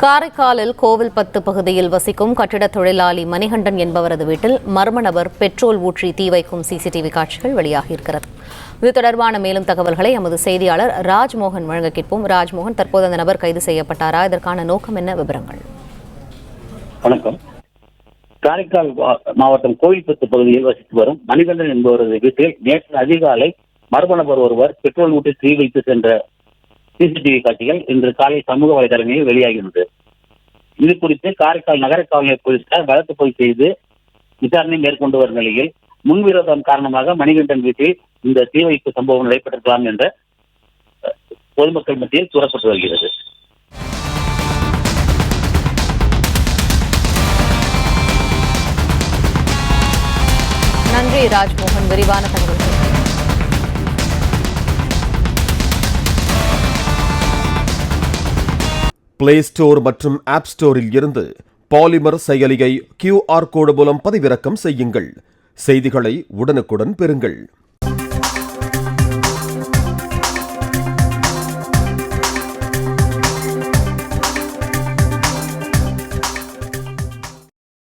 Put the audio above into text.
காரைக்காலில் கோவில்பத்து பகுதியில் வசிக்கும் கட்டிடத் தொழிலாளி மணிகண்டன் என்பவரது வீட்டில் மர்ம நபர் பெட்ரோல் ஊற்றி தீ வைக்கும் சிசிடிவி காட்சிகள் வெளியாகியிருக்கிறது. இது தொடர்பான மேலும் தகவல்களை எமது செய்தியாளர் ராஜ்மோகன் வழங்க கேட்போம். ராஜ்மோகன், தற்போது அந்த நபர் கைது செய்யப்பட்டாரா? இதற்கான நோக்கம் என்ன? விவரங்கள். வணக்கம். காரைக்கால் மாவட்டம் கோவில்பத்து பகுதியில் வசித்து வரும் மணிகண்டன் என்பவரது வீட்டில் நேற்று அதிகாலை மர்ம நபர் ஒருவர் பெட்ரோல் ஊற்றி தீ வைத்து சென்ற சிசிடிவி காட்சிகள் இன்று காலை சமூக வலைதளங்களில் வெளியாகியுள்ளது. இது குறித்து காரைக்கால் நகர காவல்நிலைய போலீசார் வழக்கு பதிவு செய்து விசாரணை மேற்கொண்டு வரும் நிலையில் முன்விரோதம் காரணமாக மணிகண்டன் வீட்டில் இந்த தீ வைப்பு சம்பவம் நடைபெற்றிருக்கலாம் என்ற பொதுமக்கள் மத்தியில் கூறப்பட்டு வருகிறது. நன்றி ராஜ்மோகன், விரிவான தகவல்கள். பிளே ஸ்டோர் மற்றும் ஆப் ஸ்டோரில் இருந்து பாலிமர் செயலியை QR கோடு மூலம் பதிவிறக்கம் செய்யுங்கள். செய்திகளை உடனுக்குடன் பெறுங்கள்.